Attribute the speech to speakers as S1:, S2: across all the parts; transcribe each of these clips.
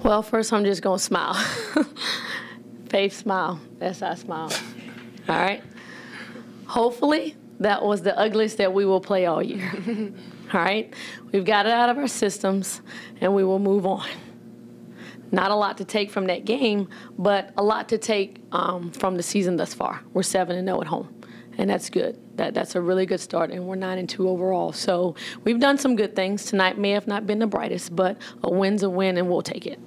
S1: Well, first I'm just going to smile. Faith smile. That's our smile. All right? Hopefully, that was the ugliest that we will play all year. All right? We've got it out of our systems, and we will move on. Not a lot to take from that game, but a lot to take from the season thus far. We're 7-0 at home, and that's good. That's a really good start, and we're 9-2 overall. So we've done some good things. Tonight may have not been the brightest, but a win's a win, and we'll take it.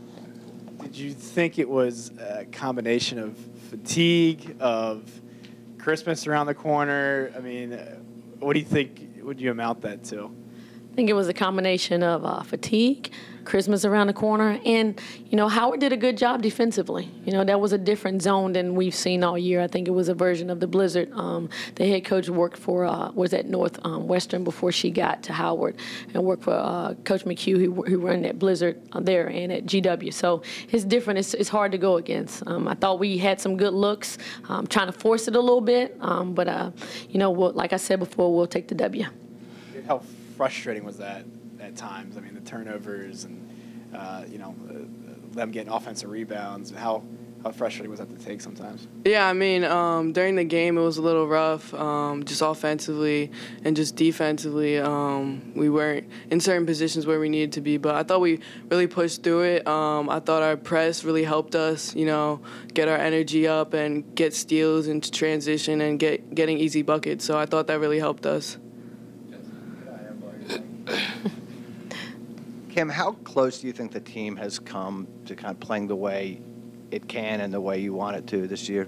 S2: Did you think it was a combination of fatigue, of Christmas around the corner? I mean, what do you think would you amount that to?
S1: I think it was a combination of fatigue, Christmas around the corner, and, Howard did a good job defensively. That was a different zone than we've seen all year. I think it was a version of the Blizzard. The head coach worked for, was at Northwestern before she got to Howard, and worked for Coach McHugh, who ran that Blizzard there and at GW. So it's different. It's hard to go against. I thought we had some good looks, trying to force it a little bit, but, like I said before, we'll take the W.
S2: How frustrating was that at times? I mean, the turnovers and, them getting offensive rebounds. How frustrating was that to take sometimes?
S3: Yeah, I mean, during the game it was a little rough, just offensively and just defensively. We weren't in certain positions where we needed to be, but I thought we really pushed through it. I thought our press really helped us, get our energy up and get steals into transition and getting easy buckets. So I thought that really helped us.
S4: Kim, how close do you think the team has come to kind of playing the way it can and the way you want it to this year?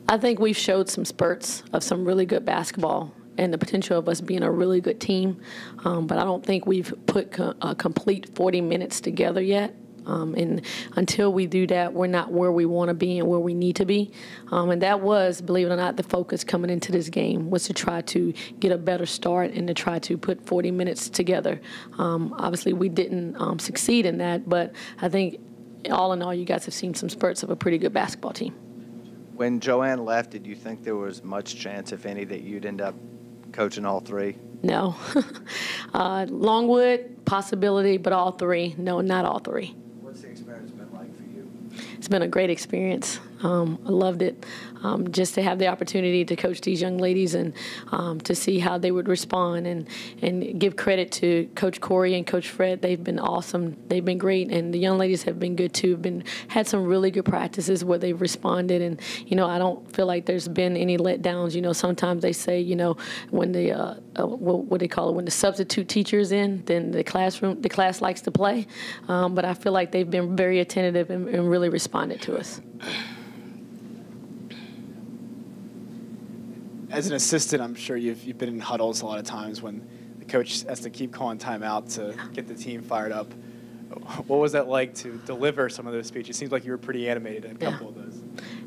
S1: I think we've showed some spurts of some really good basketball and the potential of us being a really good team, but I don't think we've put a complete 40 minutes together yet. And until we do that, we're not where we want to be and where we need to be. And that was, believe it or not, the focus coming into this game, was to try to get a better start and to try to put 40 minutes together. Obviously, we didn't succeed in that, but I think all in all, you guys have seen some spurts of a pretty good basketball team.
S4: When Joanne left, did you think there was much chance, if any, that you'd end up coaching all three?
S1: No. Longwood, possibility, but all three. No, not all three.
S4: What's the experience been like for you?
S1: It's been a great experience. I loved it. Just to have the opportunity to coach these young ladies and to see how they would respond and give credit to Coach Corey and Coach Fred. They've been awesome. They've been great, and the young ladies have been good too. Had some really good practices where they've responded, and I don't feel like there's been any letdowns. Sometimes they say when the what they call it, when the substitute teacher's in, then the class likes to play. But I feel like they've been very attentive and really responded to us.
S2: As an assistant, I'm sure you've been in huddles a lot of times when the coach has to keep calling timeout to get the team fired up. What was that like to deliver some of those speeches? It seems like you were pretty animated in a couple of those.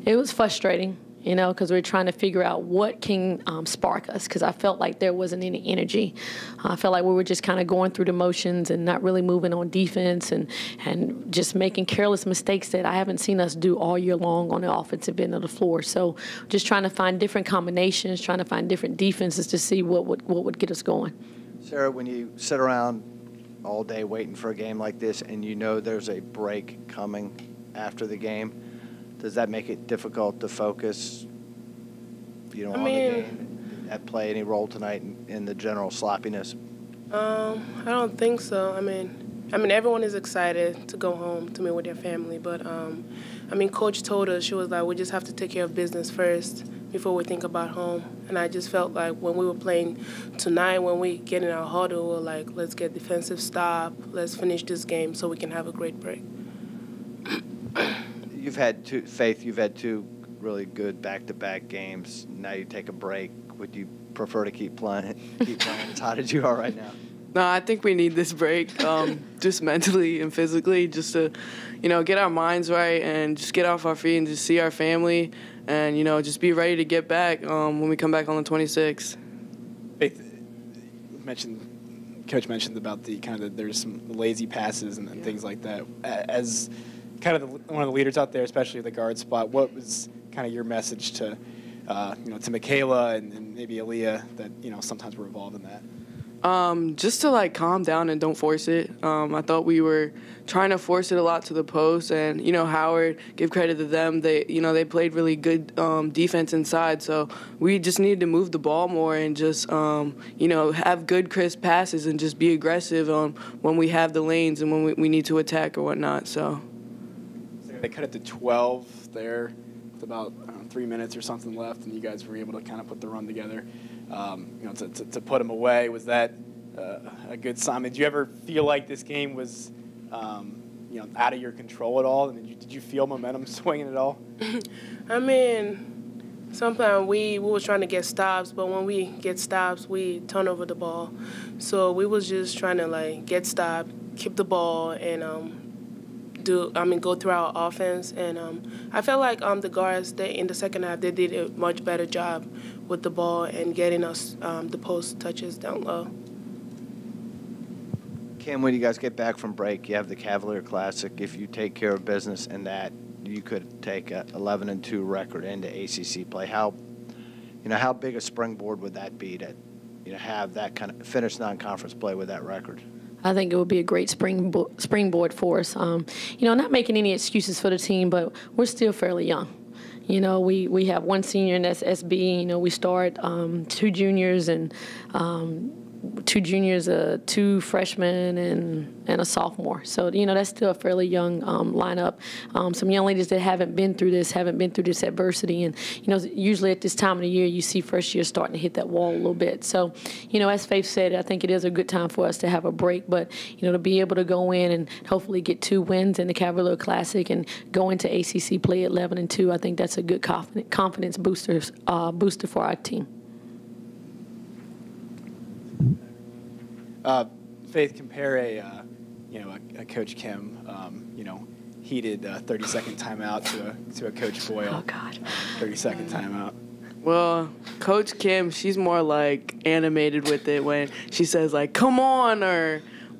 S1: It was frustrating, because we're trying to figure out what can spark us, because I felt like there wasn't any energy. I felt like we were just kind of going through the motions and not really moving on defense and just making careless mistakes that I haven't seen us do all year long on the offensive end of the floor. So just trying to find different combinations, trying to find different defenses to see what would get us going.
S4: Sarah, when you sit around all day waiting for a game like this and there's a break coming after the game, does that make it difficult to focus, on the game? Did that play any role tonight in the general sloppiness?
S5: I don't think so. I mean, everyone is excited to go home to meet with their family, but Coach told us, she was like, we just have to take care of business first before we think about home. And I just felt like when we were playing tonight, when we get in our huddle, we're like, let's get defensive stop, let's finish this game so we can have a great break.
S4: You've had two really good back-to-back games. Now you take a break. Would you prefer to keep playing as hot as you are right now?
S3: No, I think we need this break, just mentally and physically, just to, get our minds right and just get off our feet and just see our family and, just be ready to get back when we come back on the 26th.
S2: Faith, Coach mentioned about there's some lazy passes and things like that. As kind of one of the leaders out there, especially the guard spot, what was kind of your message to, to Michaela and maybe Aaliyah that, sometimes we're involved in that?
S3: Just to like calm down and don't force it. I thought we were trying to force it a lot to the post, and Howard, give credit to them. They played really good defense inside, so we just needed to move the ball more and just have good crisp passes and just be aggressive when we have the lanes and when we need to attack or whatnot. So
S2: they cut it to 12 there with about 3 minutes or something left, and you guys were able to kind of put the run together. To put them away, was that a good sign? Did you ever feel like this game was, out of your control at all? I mean, did you feel momentum swinging at all?
S5: I mean, sometimes we were trying to get stops, but when we get stops, we turn over the ball. So we was just trying to get stopped, keep the ball, and go through our offense. And I felt like the guards, in the second half, they did a much better job with the ball and getting us the post touches down low.
S4: Kim, when you guys get back from break, you have the Cavalier Classic. If you take care of business in that, you could take a 11-2 record into ACC play. How big a springboard would that be to have that kind of finish non-conference play with that record?
S1: I think it would be a great springboard for us. Not making any excuses for the team, but we're still fairly young. We have one senior and that's SB. We start 2 juniors and 2 freshmen, and a sophomore. So, that's still a fairly young lineup. Some young ladies that haven't been through this adversity. And, usually at this time of the year, you see first year starting to hit that wall a little bit. So, as Faith said, I think it is a good time for us to have a break. But, to be able to go in and hopefully get 2 wins in the Cavalier Classic and go into ACC play at 11-2, I think that's a good confidence booster for our team.
S2: Faith, compare a Coach Kim, heated 30-second timeout to a Coach Boyle.
S1: Oh God.
S2: 30-second timeout.
S3: Well, Coach Kim, she's more animated with it when she says "come on,"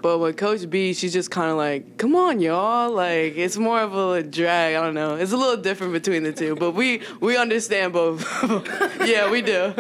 S3: but with Coach B, she's just kind of "come on, y'all." It's more of a drag. I don't know. It's a little different between the two, but we understand both. Yeah, we do.